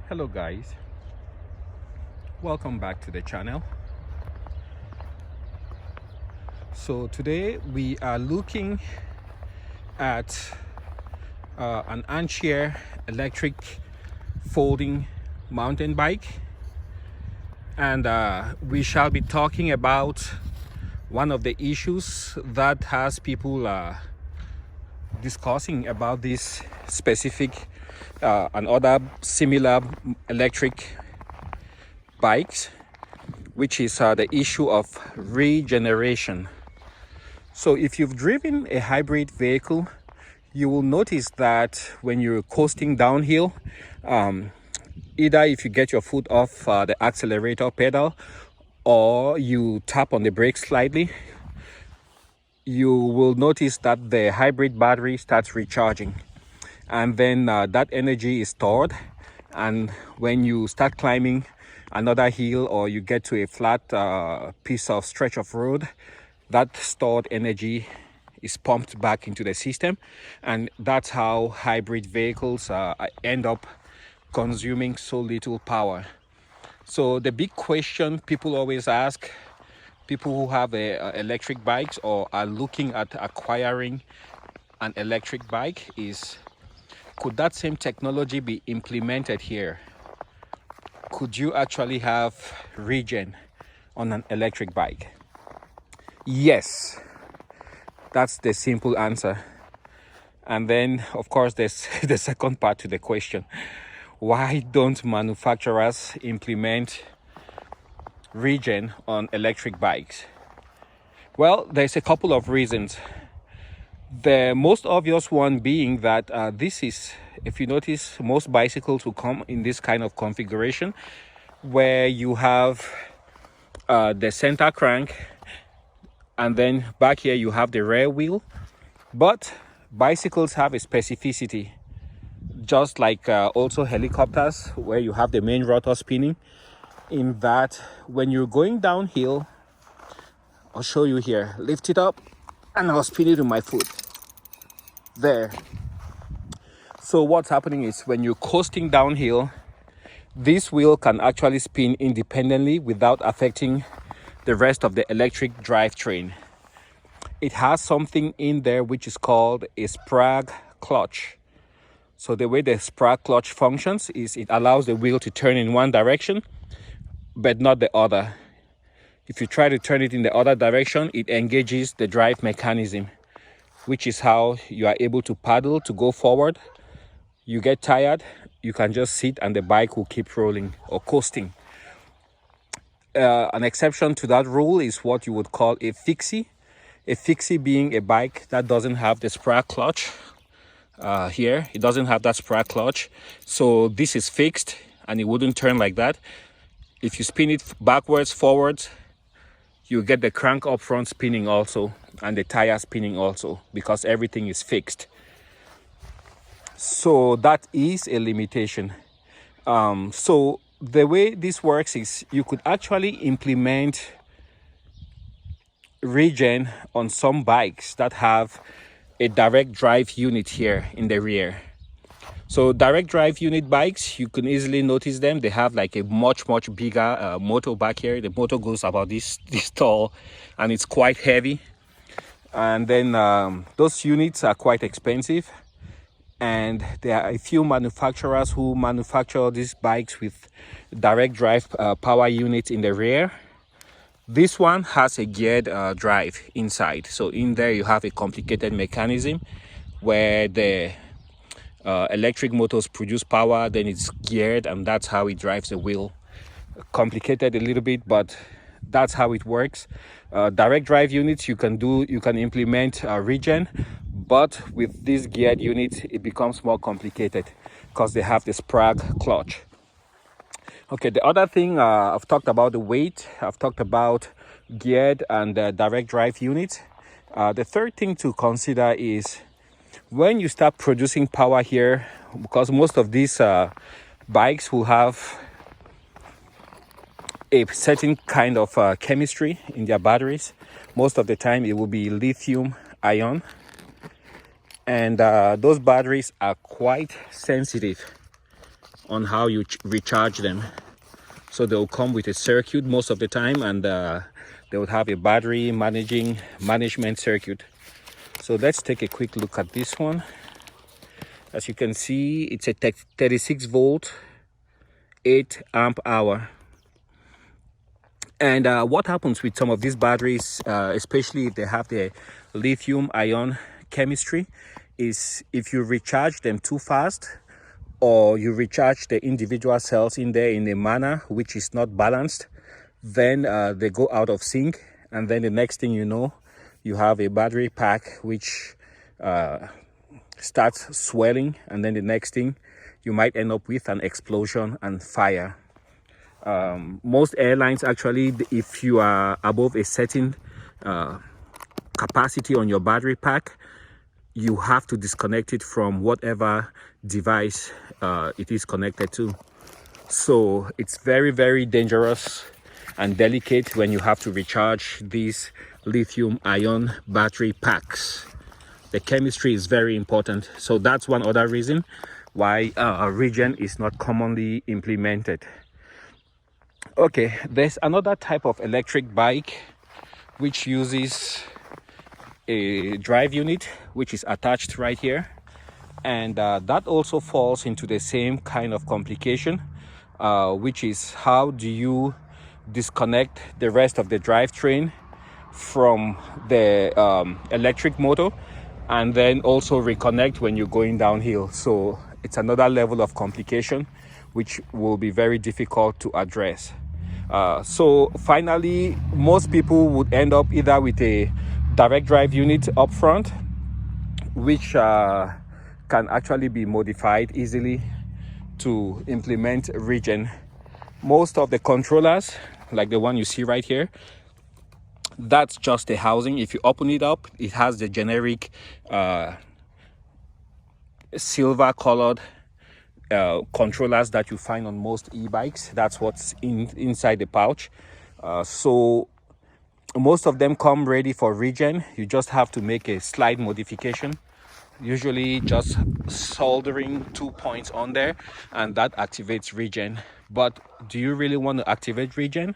Hello guys, welcome back to the channel. So today we are looking at an Ancheer Electric folding mountain bike, and we shall be talking about one of the issues that has people discussing about this specific and other similar electric bikes, which is the issue of regeneration. So if you've driven a hybrid vehicle, you will notice that when you're coasting downhill, either if you get your foot off the accelerator pedal or you tap on the brakes slightly, you will notice that the hybrid battery starts recharging, and then that energy is stored, and when you start climbing another hill or you get to a flat piece of stretch of road, that stored energy is pumped back into the system, and that's how hybrid vehicles end up consuming so little power. So the big question people always ask people who have electric bikes or are looking at acquiring an electric bike is, could that same technology be implemented here? Could you actually have regen on an electric bike? Yes, that's the simple answer. And then of course there's the second part to the question: why don't manufacturers implement regen on electric bikes? Well, there's a couple of reasons. The most obvious one being that this is, if you notice, most bicycles will come in this kind of configuration where you have the center crank, and then back here you have the rear wheel. But bicycles have a specificity, just like also helicopters, where you have the main rotor spinning, in that when you're going downhill, I'll show you here, lift it up and I'll spin it with my foot there. So what's happening is when you're coasting downhill, this wheel can actually spin independently without affecting the rest of the electric drivetrain. It has something in there which is called a sprag clutch. So the way the sprag clutch functions is it allows the wheel to turn in one direction but not the other. If you try to turn it in the other direction, it engages the drive mechanism, which is how you are able to paddle to go forward. You get tired, you can just sit and the bike will keep rolling or coasting. An exception to that rule is what you would call a fixie. A fixie being a bike that doesn't have the sprag clutch. Here, it doesn't have that sprag clutch. So this is fixed and it wouldn't turn like that. If you spin it backwards, forwards, you get the crank up front spinning also and the tire spinning also, because everything is fixed. So that is a limitation. So the way this works is you could actually implement regen on some bikes that have a direct drive unit here in the rear. So direct drive unit bikes, you can easily notice them. They have like a much bigger motor back here. The motor goes about this tall and it's quite heavy. And then those units are quite expensive. And there are a few manufacturers who manufacture these bikes with direct drive power units in the rear. This one has a geared drive inside. So in there you have a complicated mechanism where the electric motors produce power, then it's geared, and that's how it drives the wheel. Complicated a little bit, but that's how it works. Direct drive units, you can implement regen, but with these geared units it becomes more complicated because they have the sprag clutch. Okay, the other thing, I've talked about the weight, I've talked about geared and direct drive units. The third thing to consider is when you start producing power here, because most of these bikes will have a certain kind of chemistry in their batteries. Most of the time it will be lithium ion, and those batteries are quite sensitive on how you recharge them. So they'll come with a circuit most of the time, and they would have a battery management circuit. So let's take a quick look at this one. As you can see, it's a 36 volt 8 amp hour. And what happens with some of these batteries, especially if they have the lithium ion chemistry, is if you recharge them too fast, or you recharge the individual cells in there in a manner which is not balanced, then they go out of sync, and then the next thing you know, you have a battery pack which starts swelling, and then the next thing you might end up with an explosion and fire. Most airlines actually, if you are above a certain capacity on your battery pack, you have to disconnect it from whatever device it is connected to. So it's very, very dangerous and delicate when you have to recharge these lithium ion battery packs. The chemistry is very important. So that's one other reason why Regen is not commonly implemented. Okay, there's another type of electric bike which uses a drive unit which is attached right here, and that also falls into the same kind of complication, which is how do you disconnect the rest of the drivetrain from the electric motor, and then also reconnect when you're going downhill. So it's another level of complication which will be very difficult to address. So finally, most people would end up either with a direct drive unit up front, which can actually be modified easily to implement Regen. Most of the controllers, like the one you see right here, that's just a housing. If you open it up, it has the generic silver colored controllers that you find on most e-bikes. That's what's inside the pouch. So most of them come ready for Regen. You just have to make a slight modification, usually just soldering 2 points on there, and that activates Regen. But do you really want to activate Regen?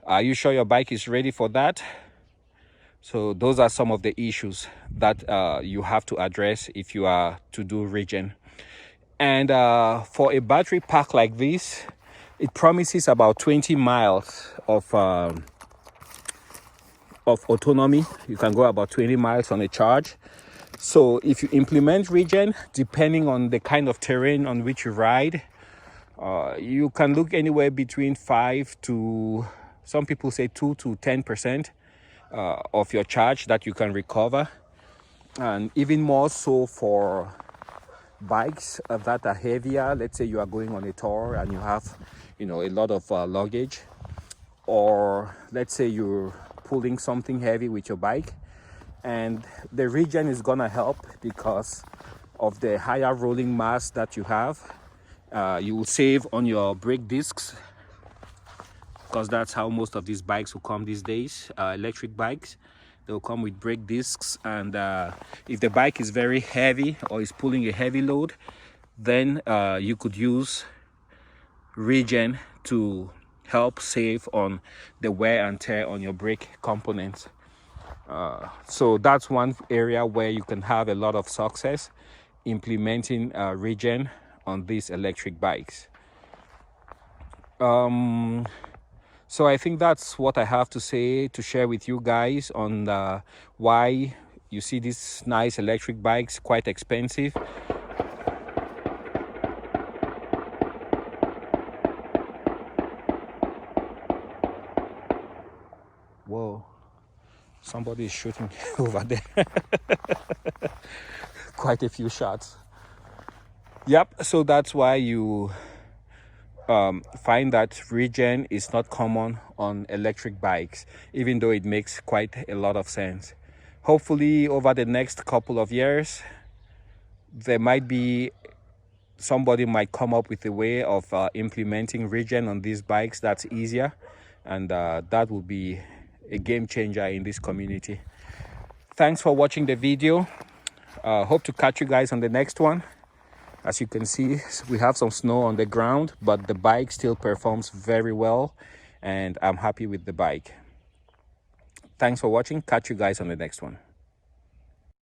Are you sure your bike is ready for that? So those are some of the issues that you have to address if you are to do Regen. And for a battery pack like this, it promises about 20 miles of autonomy. You can go about 20 miles on a charge. So if you implement Regen, depending on the kind of terrain on which you ride, you can look anywhere between 5 to, some people say 2 to 10% of your charge that you can recover. And even more so for bikes that are heavier. Let's say you are going on a tour and you have, a lot of luggage, or let's say you're pulling something heavy with your bike, and the Regen is gonna help because of the higher rolling mass that you have. You will save on your brake discs, because that's how most of these bikes will come these days. Electric bikes, they'll come with brake discs, and if the bike is very heavy or is pulling a heavy load, then you could use Regen to help save on the wear and tear on your brake components. So that's one area where you can have a lot of success implementing Regen on these electric bikes. So I think that's what I have to say to share with you guys on why you see these nice electric bikes quite expensive. Whoa, somebody is shooting over there. Quite a few shots. Yep, so that's why you find that Regen is not common on electric bikes, even though it makes quite a lot of sense. Hopefully over the next couple of years, there might be, somebody might come up with a way of implementing Regen on these bikes that's easier, and that will be a game changer in this community. Thanks for watching the video. Hope to catch you guys on the next one. As you can see, we have some snow on the ground, but the bike still performs very well, and I'm happy with the bike. Thanks for watching. Catch you guys on the next one.